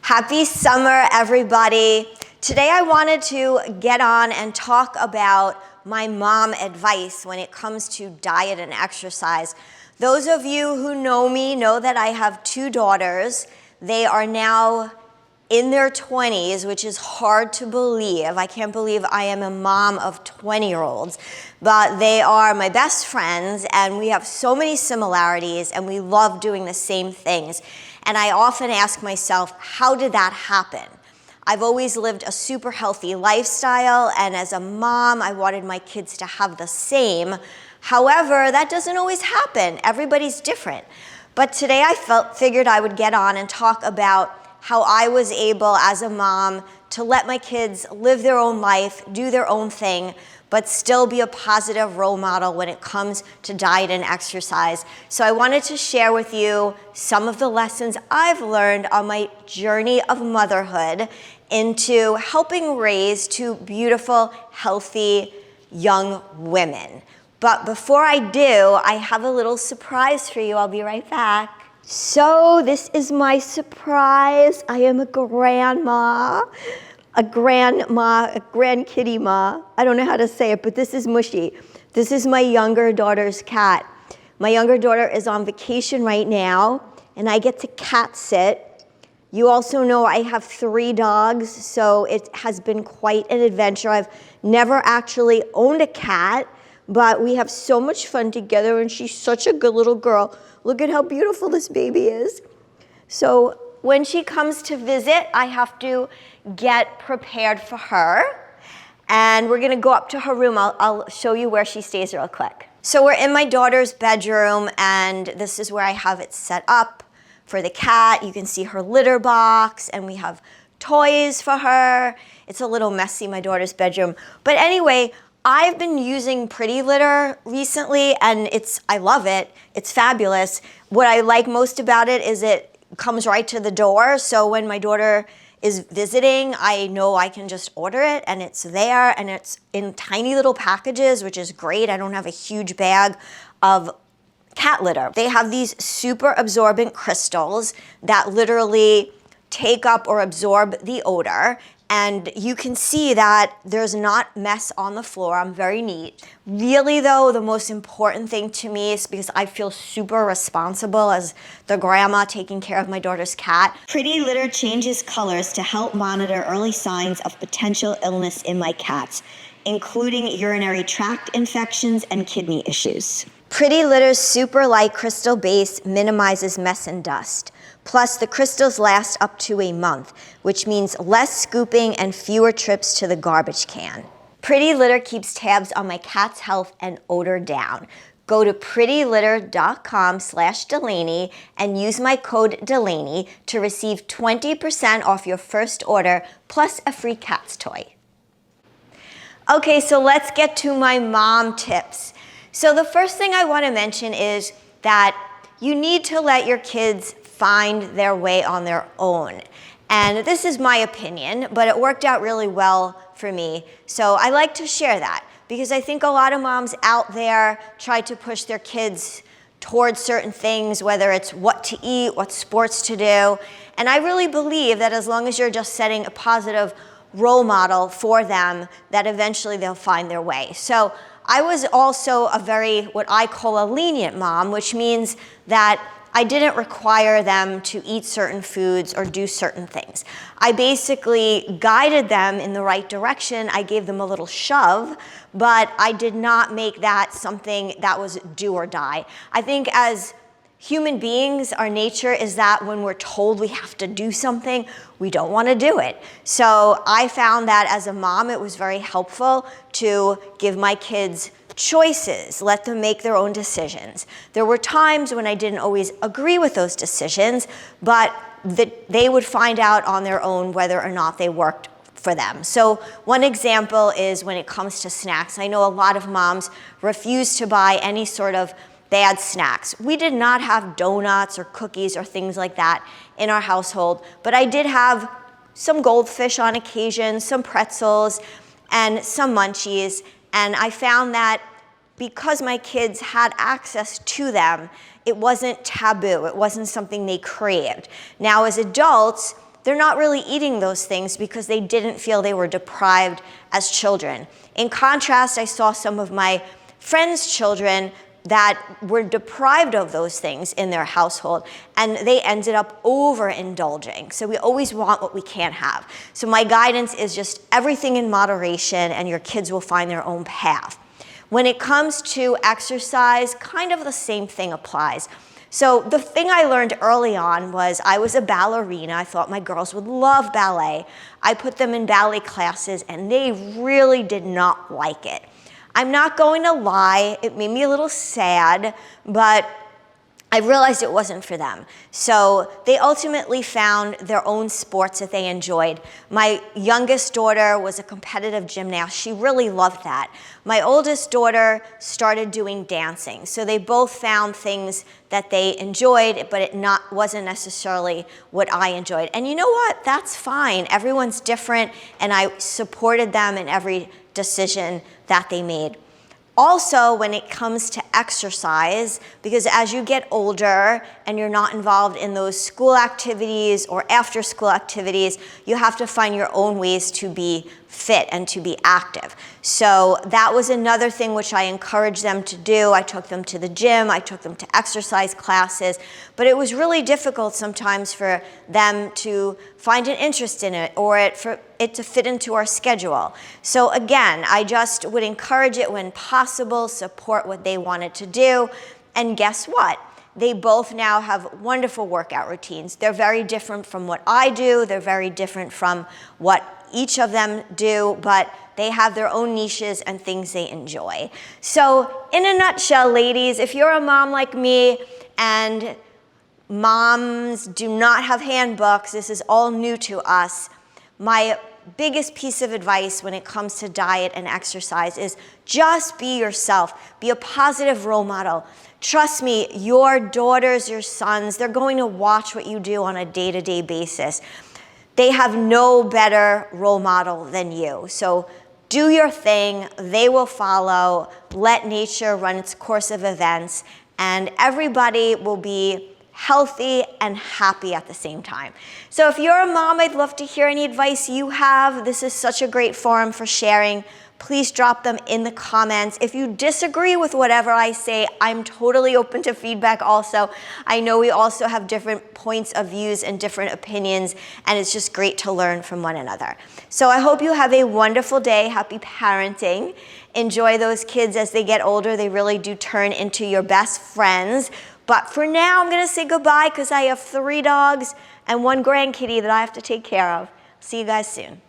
Happy summer, everybody. Today I wanted to get on and talk about my mom advice when it comes to diet and exercise. Those of you who know me know that I have two daughters. They are now in their 20s, which is hard to believe. I can't believe I am a mom of 20-year-olds, but they are my best friends and we have so many similarities and we love doing the same things. And I often ask myself, how did that happen? I've always lived a super healthy lifestyle, and as a mom, I wanted my kids to have the same. However, that doesn't always happen. Everybody's different. But today I figured I would get on and talk about how I was able as a mom to let my kids live their own life, do their own thing, but still be a positive role model when it comes to diet and exercise. So I wanted to share with you some of the lessons I've learned on my journey of motherhood into helping raise two beautiful, healthy, young women. But before I do, I have a little surprise for you. I'll be right back. So this is my surprise. I am a grandma, a grandkitty ma. I don't know how to say it, but this is Mushy. This is my younger daughter's cat. My younger daughter is on vacation right now, and I get to cat sit. You also know I have 3 dogs, so it has been quite an adventure. I've never actually owned a cat, but we have so much fun together, and she's such a good little girl. Look at how beautiful this baby is. So when she comes to visit, I have to get prepared for her. And we're gonna go up to her room. I'll show you where she stays real quick. So we're in my daughter's bedroom, and this is where I have it set up for the cat. You can see her litter box, and we have toys for her. It's a little messy, my daughter's bedroom. But anyway, I've been using Pretty Litter recently, and I love it. It's fabulous. What I like most about it is it comes right to the door. So when my daughter is visiting, I know I can just order it and it's there, and it's in tiny little packages, which is great. I don't have a huge bag of cat litter. They have these super absorbent crystals that literally take up or absorb the odor. And you can see that there's not mess on the floor. I'm very neat. Really though, the most important thing to me is because I feel super responsible as the grandma taking care of my daughter's cat. Pretty Litter changes colors to help monitor early signs of potential illness in my cats, including urinary tract infections and kidney issues. Pretty Litter's super light crystal base minimizes mess and dust. Plus, the crystals last up to a month, which means less scooping and fewer trips to the garbage can. Pretty Litter keeps tabs on my cat's health and odor down. Go to prettylitter.com/Delaney and use my code Delaney to receive 20% off your first order, plus a free cat's toy. Okay, so let's get to my mom tips. So the first thing I want to mention is that you need to let your kids find their way on their own. And this is my opinion, but it worked out really well for me. So I like to share that because I think a lot of moms out there try to push their kids towards certain things, whether it's what to eat, what sports to do. And I really believe that as long as you're just setting a positive role model for them, that eventually they'll find their way. So I was also a very, what I call a lenient mom, which means that I didn't require them to eat certain foods or do certain things. I basically guided them in the right direction. I gave them a little shove, but I did not make that something that was do or die. I think as human beings, our nature is that when we're told we have to do something, we don't want to do it. So I found that as a mom, it was very helpful to give my kids choices, let them make their own decisions. There were times when I didn't always agree with those decisions, but they would find out on their own whether or not they worked for them. So one example is when it comes to snacks. I know a lot of moms refuse to buy any sort of bad snacks. We did not have donuts or cookies or things like that in our household, but I did have some goldfish on occasion, some pretzels, and some munchies. And I found that because my kids had access to them, it wasn't taboo. It wasn't something they craved. Now, as adults, they're not really eating those things because they didn't feel they were deprived as children. In contrast, I saw some of my friends' children that were deprived of those things in their household, and they ended up overindulging. So we always want what we can't have. So my guidance is just everything in moderation, and your kids will find their own path. When it comes to exercise, kind of the same thing applies. So the thing I learned early on was I was a ballerina. I thought my girls would love ballet. I put them in ballet classes, and they really did not like it. I'm not going to lie, it made me a little sad, but I realized it wasn't for them. So they ultimately found their own sports that they enjoyed. My youngest daughter was a competitive gymnast. She really loved that. My oldest daughter started doing dancing. So they both found things that they enjoyed, but it wasn't necessarily what I enjoyed. And you know what? That's fine. Everyone's different, and I supported them in every decision that they made. Also, when it comes to exercise, because as you get older and you're not involved in those school activities or after school activities, you have to find your own ways to be fit and to be active. So that was another thing which I encouraged them to do. I took them to the gym, I took them to exercise classes, but it was really difficult sometimes for them to find an interest in it or for it to fit into our schedule. So again, I just would encourage it when possible, support what they wanted to do, and guess what? They both now have wonderful workout routines. They're very different from what I do. They're very different from what each of them do, but they have their own niches and things they enjoy. So in a nutshell, ladies, if you're a mom like me and moms do not have handbooks, this is all new to us, my biggest piece of advice when it comes to diet and exercise is just be yourself. Be a positive role model. Trust me, your daughters, your sons, they're going to watch what you do on a day-to-day basis. They have no better role model than you. So do your thing, they will follow, let nature run its course of events, and everybody will be healthy and happy at the same time. So if you're a mom, I'd love to hear any advice you have. This is such a great forum for sharing. Please drop them in the comments. If you disagree with whatever I say, I'm totally open to feedback also. I know we also have different points of views and different opinions, and it's just great to learn from one another. So I hope you have a wonderful day. Happy parenting. Enjoy those kids as they get older. They really do turn into your best friends. But for now, I'm going to say goodbye because I have 3 dogs and 1 grandkitty that I have to take care of. See you guys soon.